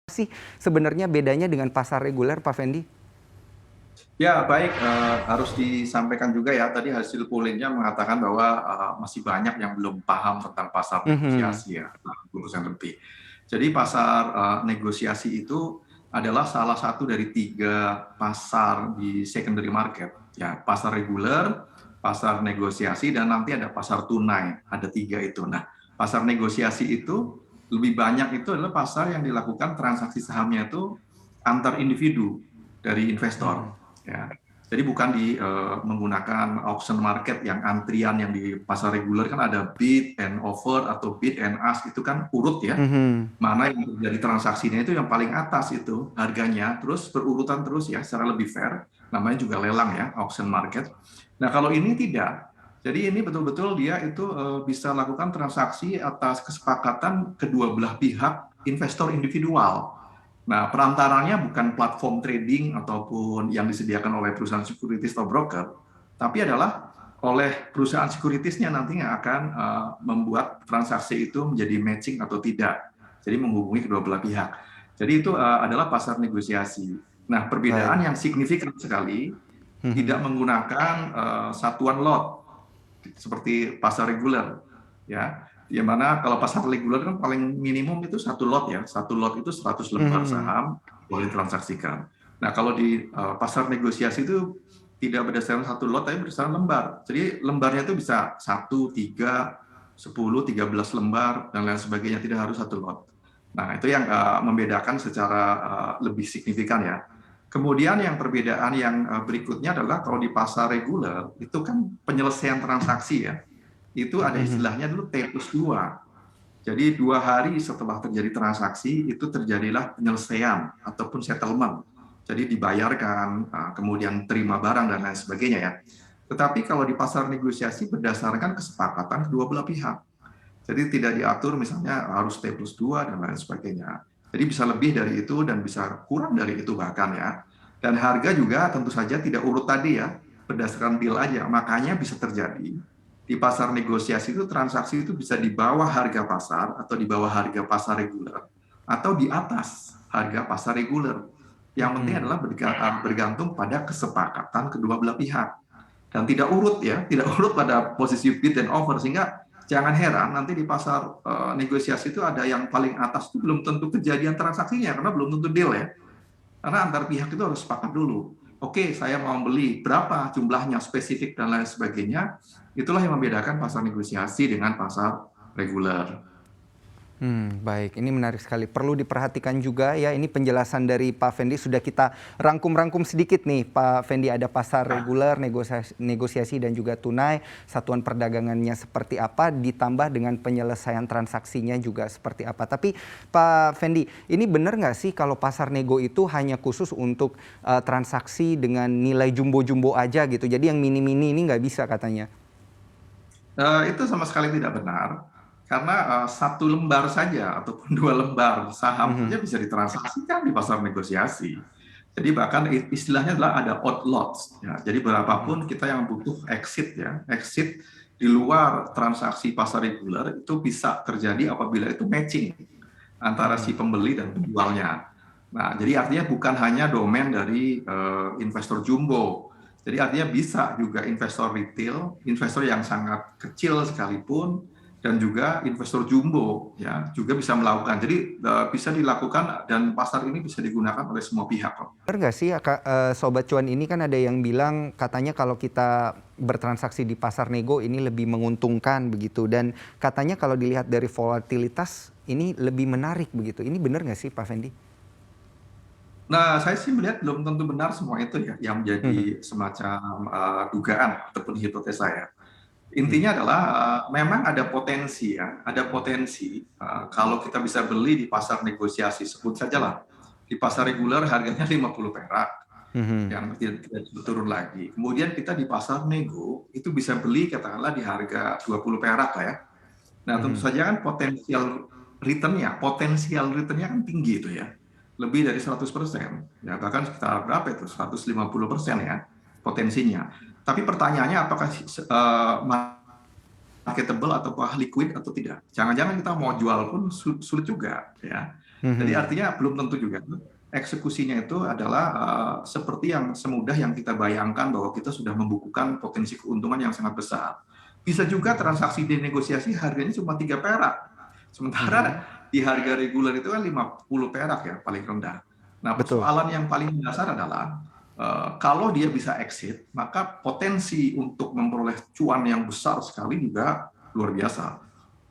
sih sebenarnya bedanya dengan pasar reguler, Pak Fendi? Ya, baik, harus disampaikan juga ya, tadi hasil pollingnya mengatakan bahwa masih banyak yang belum paham tentang pasar Mhm. negosiasi ya, 60% lebih. Jadi pasar negosiasi itu adalah salah satu dari 3 pasar di secondary market, ya, pasar reguler, pasar negosiasi, dan nanti ada pasar tunai, ada 3 itu. Nah, pasar negosiasi itu lebih banyak itu adalah pasar yang dilakukan transaksi sahamnya itu antar individu dari investor. Mhm. Ya. Jadi bukan menggunakan auction market yang antrian yang di pasar reguler kan ada bid and offer atau bid and ask itu kan urut ya. Mhm. Mana yang terjadi transaksinya itu yang paling atas itu harganya terus berurutan terus ya secara lebih fair. Namanya juga lelang ya, auction market. Nah, kalau ini tidak. Jadi ini betul-betul dia itu bisa lakukan transaksi atas kesepakatan kedua belah pihak investor individual. Nah, perantaranya bukan platform trading ataupun yang disediakan oleh perusahaan securities atau broker, tapi adalah oleh perusahaan securitiesnya nantinya akan membuat transaksi itu menjadi matching atau tidak. Jadi menghubungi kedua belah pihak. Jadi itu adalah pasar negosiasi. Nah, Baik. perbedaan yang signifikan sekali tidak Mhm. menggunakan satuan lot seperti pasar reguler, ya. Yang mana kalau pasar reguler kan paling minimum itu satu lot ya, satu lot itu 100 lembar Mhm. saham boleh transaksikan. Nah, kalau di pasar negosiasi itu tidak berdasarkan satu lot, tapi berdasarkan lembar. Jadi lembarnya itu bisa 1, 3, 10, 13 lembar dan lain sebagainya, tidak harus satu lot. Nah, itu yang membedakan secara lebih signifikan ya. Kemudian yang perbedaan yang berikutnya adalah kalau di pasar reguler itu kan penyelesaian transaksi ya, itu ada Mhm. istilahnya dulu T+2. Jadi 2 hari setelah terjadi transaksi itu terjadilah penyelesaian ataupun settlement. Jadi dibayarkan, kemudian terima barang dan lain sebagainya ya. Tetapi kalau di pasar negosiasi berdasarkan kesepakatan kedua belah pihak. Jadi tidak diatur misalnya harus T+2 dan lain sebagainya. Jadi bisa lebih dari itu dan bisa kurang dari itu bahkan ya. Dan harga juga tentu saja tidak urut tadi ya, berdasarkan deal aja. Makanya bisa terjadi di pasar negosiasi itu transaksi itu bisa di bawah harga pasar atau di bawah harga pasar reguler atau di atas harga pasar reguler. Yang penting Mhm. adalah bergantung pada kesepakatan kedua belah pihak dan tidak urut ya, tidak urut pada posisi bid and offer, sehingga jangan heran nanti di pasar negosiasi itu ada yang paling atas itu belum tentu kejadian transaksinya karena belum tentu deal ya. Karena antar pihak itu harus sepakat dulu. Oke, saya mau beli berapa jumlahnya, spesifik dan lain sebagainya. Itulah yang membedakan pasar negosiasi dengan pasar reguler. Baik, ini menarik sekali. Perlu diperhatikan juga ya, ini penjelasan dari Pak Fendi sudah kita rangkum-rangkum sedikit nih, Pak Fendi. Ada pasar reguler, negosiasi dan juga tunai, satuan perdagangannya seperti apa, ditambah dengan penyelesaian transaksinya juga seperti apa. Tapi Pak Fendi, ini benar nggak sih kalau pasar nego itu hanya khusus untuk transaksi dengan nilai jumbo-jumbo aja gitu? Jadi yang mini-mini ini nggak bisa katanya. Itu sama sekali tidak benar, karena satu lembar saja ataupun 2 lembar saham saja Mhm. bisa ditransaksikan di pasar negosiasi. Jadi bahkan istilahnya adalah ada odd lots. Ya. Jadi Mhm. berapapun kita yang butuh exit ya, exit di luar transaksi pasar reguler itu bisa terjadi apabila itu matching antara si Mhm. pembeli dan penjualnya. Nah, jadi artinya bukan hanya domain dari investor jumbo. Jadi artinya bisa juga investor retail, investor yang sangat kecil sekalipun, dan juga investor jumbo ya juga bisa melakukan. Jadi bisa dilakukan dan pasar ini bisa digunakan oleh semua pihak. Bener nggak sih, Sobat Cuan ini kan ada yang bilang katanya kalau kita bertransaksi di pasar nego ini lebih menguntungkan begitu. Dan katanya kalau dilihat dari volatilitas ini lebih menarik begitu. Ini benar nggak sih Pak Fendi? Nah, saya sih melihat belum tentu benar semua itu ya, yang menjadi semacam dugaan ataupun hipotesa ya. Intinya adalah memang ada potensi ya, ada potensi kalau kita bisa beli di pasar negosiasi, sebut sajalah di pasar reguler harganya 50 perak, yang tidak turun lagi. Kemudian kita di pasar nego itu bisa beli katakanlah di harga 20 perak lah ya. Nah, tentu saja kan potensial returnnya kan tinggi itu ya, lebih dari 100%, ya bahkan sekitar berapa itu, 150% ya potensinya. Tapi pertanyaannya apakah marketable atau liquid atau tidak? Jangan-jangan kita mau jual pun sulit juga, ya. Jadi Mhm. artinya belum tentu juga eksekusinya itu adalah seperti yang semudah yang kita bayangkan bahwa kita sudah membukukan potensi keuntungan yang sangat besar. Bisa juga transaksi di negosiasi harganya cuma 3 perak. Sementara Mhm. di harga reguler itu kan 50 perak ya paling rendah. Nah, Betul. persoalan yang paling mendasar adalah kalau dia bisa exit, maka potensi untuk memperoleh cuan yang besar sekali juga luar biasa.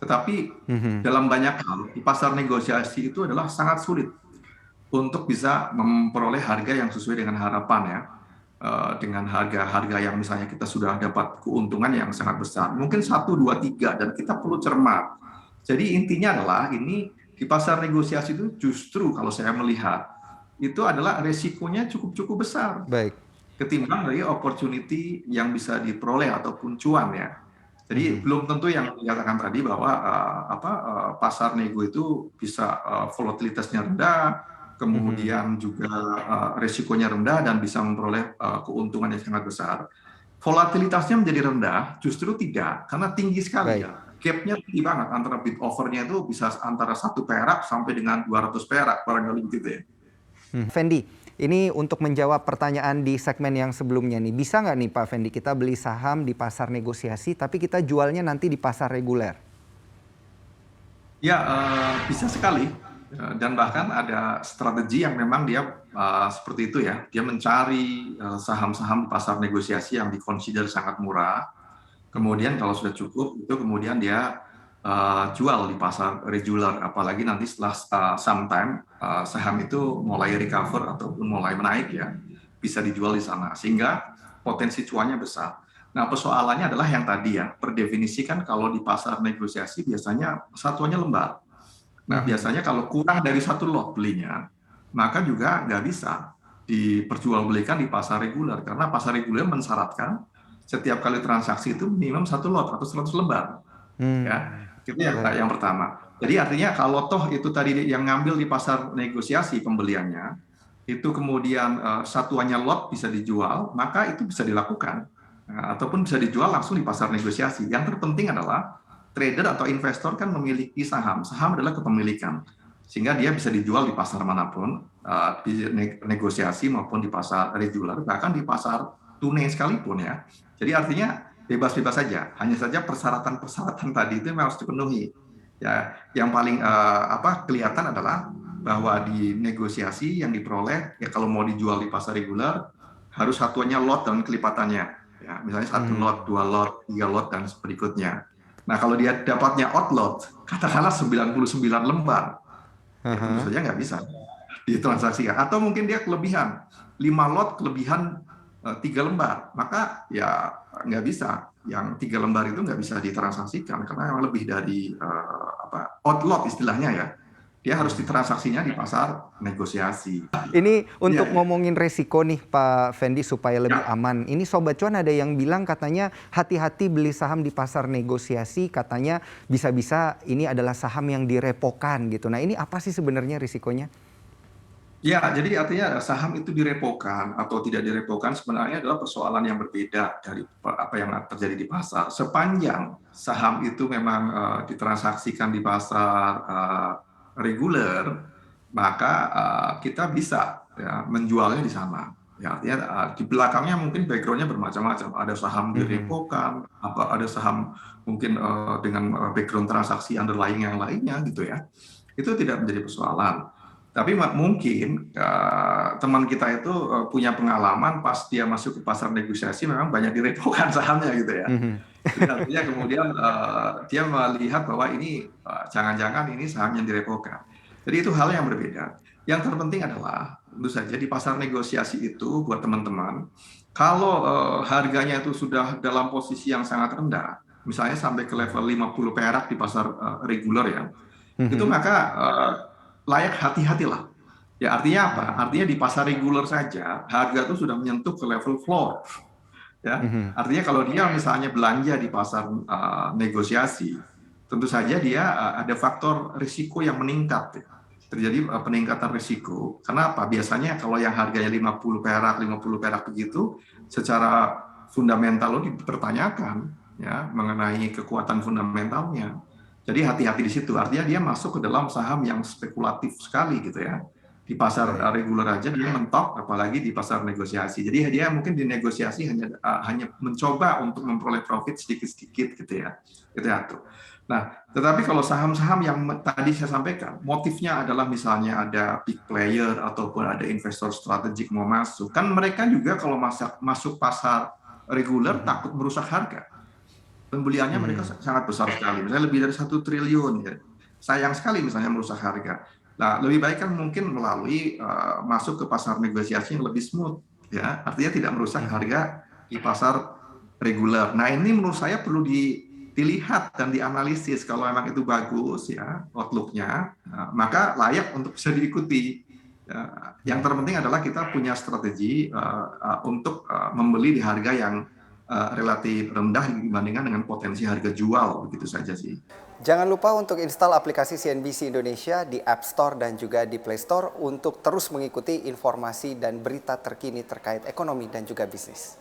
Tetapi Mhm. dalam banyak hal di pasar negosiasi itu adalah sangat sulit untuk bisa memperoleh harga yang sesuai dengan harapan ya. Dengan harga-harga yang misalnya kita sudah dapat keuntungan yang sangat besar. Mungkin satu, dua, tiga, dan kita perlu cermat. Jadi intinya adalah ini di pasar negosiasi itu justru kalau saya melihat itu adalah resikonya cukup-cukup besar Baik. ketimbang dari opportunity yang bisa diperoleh ataupun cuan ya. Jadi Mhm. belum tentu yang dikatakan tadi bahwa pasar nego itu bisa volatilitasnya rendah, Mhm. kemudian juga resikonya rendah dan bisa memperoleh keuntungan yang sangat besar. Volatilitasnya menjadi rendah, justru tidak, karena tinggi sekali Baik. ya. Gapnya tinggi banget antara bid overnya itu bisa antara 1 perak sampai dengan 200 perak barangkali gitu ya. Fendi, ini untuk menjawab pertanyaan di segmen yang sebelumnya nih, bisa nggak nih Pak Fendi kita beli saham di pasar negosiasi tapi kita jualnya nanti di pasar reguler? Ya, bisa sekali. Dan bahkan ada strategi yang memang dia seperti itu ya. Dia mencari saham-saham di pasar negosiasi yang dikonsider sangat murah. Kemudian kalau sudah cukup, itu kemudian dia jual di pasar regular. Apalagi nanti setelah sometime saham itu mulai recover ataupun mulai menaik ya, bisa dijual di sana. Sehingga potensi cuannya besar. Nah, persoalannya adalah yang tadi ya, per definisi kan kalau di pasar negosiasi biasanya satuannya lembar. Nah, Mhm. biasanya kalau kurang dari satu lot belinya, maka juga nggak bisa diperjualbelikan di pasar reguler, karena pasar reguler mensyaratkan setiap kali transaksi itu minimum satu lot atau 100 lembar. Ya, Hmm. itu Baik. yang pertama. Jadi artinya kalau toh itu tadi yang ngambil di pasar negosiasi pembeliannya, itu kemudian satuannya lot bisa dijual, maka itu bisa dilakukan. Ataupun bisa dijual langsung di pasar negosiasi. Yang terpenting adalah trader atau investor kan memiliki saham. Saham adalah kepemilikan. Sehingga dia bisa dijual di pasar manapun, di negosiasi maupun di pasar regular, bahkan di pasar tunai sekalipun ya. Jadi artinya bebas-bebas saja. Hanya saja persyaratan-persyaratan tadi itu memang harus dipenuhi. Ya, yang paling kelihatan adalah bahwa di negosiasi yang diperoleh ya kalau mau dijual di pasar reguler harus satuannya lot dan kelipatannya. Ya, misalnya satu lot, Hmm. dua lot, tiga lot dan berikutnya. Nah, kalau dia dapatnya outlot, katakanlah 99 lembar, ya tentu Aha. saja nggak bisa ditransaksikan. Atau mungkin dia kelebihan 5 lot, kelebihan 3 lembar, maka ya nggak bisa. Yang 3 lembar itu nggak bisa ditransaksikan karena yang lebih dari outlot istilahnya ya. Dia harus Hmm. ditransaksinya di pasar negosiasi. Ini Iya, untuk iya. ngomongin resiko nih Pak Fendi supaya lebih Ya, aman. Ini Sobat Cuan ada yang bilang katanya hati-hati beli saham di pasar negosiasi, katanya bisa-bisa ini adalah saham yang direpokan gitu. Nah ini apa sih sebenarnya risikonya? ya, jadi artinya saham itu direpokan atau tidak direpokan sebenarnya adalah persoalan yang berbeda dari apa yang terjadi di pasar. Sepanjang saham itu memang ditransaksikan di pasar reguler, maka kita bisa ya, menjualnya di sana. Ya, artinya di belakangnya mungkin background-nya bermacam-macam. Ada saham Mhm. direpokan, ada saham mungkin dengan background transaksi underlying yang lainnya gitu ya. Itu tidak menjadi persoalan. Tapi mungkin teman kita itu punya pengalaman pas dia masuk ke pasar negosiasi memang banyak direpokan sahamnya gitu ya. Mhm. Jadi artinya kemudian dia melihat bahwa ini jangan-jangan ini saham yang direpokan. Jadi itu hal yang berbeda. Yang terpenting adalah tentu saja di pasar negosiasi itu buat teman-teman, kalau harganya itu sudah dalam posisi yang sangat rendah, misalnya sampai ke level 50 perak di pasar reguler ya, itu Mhm. maka layak hati-hatilah. Ya artinya apa? Artinya di pasar reguler saja harga itu sudah menyentuh ke level floor. Ya, Mhm. artinya kalau dia misalnya belanja di pasar negosiasi, tentu saja dia ada faktor risiko yang meningkat. Ya. Terjadi peningkatan risiko. Kenapa? Biasanya kalau yang harganya 50 perak begitu, secara fundamental lo dipertanyakan ya mengenai kekuatan fundamentalnya. Jadi hati-hati di situ. Artinya dia masuk ke dalam saham yang spekulatif sekali gitu ya. Di pasar reguler aja dia mentok, apalagi di pasar negosiasi. Jadi dia mungkin di negosiasi hanya mencoba untuk memperoleh profit sedikit-sedikit gitu ya. Gitu ya tuh. Nah, tetapi kalau saham-saham yang tadi saya sampaikan, motifnya adalah misalnya ada big player ataupun ada investor strategik mau masuk, kan mereka juga kalau masuk pasar reguler takut merusak harga. Pembeliannya mereka sangat besar sekali, misalnya lebih dari 1 triliun ya. Sayang sekali misalnya merusak harga. Nah, lebih baik kan mungkin melalui masuk ke pasar negosiasi yang lebih smooth ya, artinya tidak merusak harga di pasar reguler. Nah, ini menurut saya perlu dilihat dan dianalisis kalau memang itu bagus ya outlook-nya, maka layak untuk bisa diikuti. Yang terpenting adalah kita punya strategi untuk membeli di harga yang relatif rendah dibandingkan dengan potensi harga jual, begitu saja sih. Jangan lupa untuk install aplikasi CNBC Indonesia di App Store dan juga di Play Store untuk terus mengikuti informasi dan berita terkini terkait ekonomi dan juga bisnis.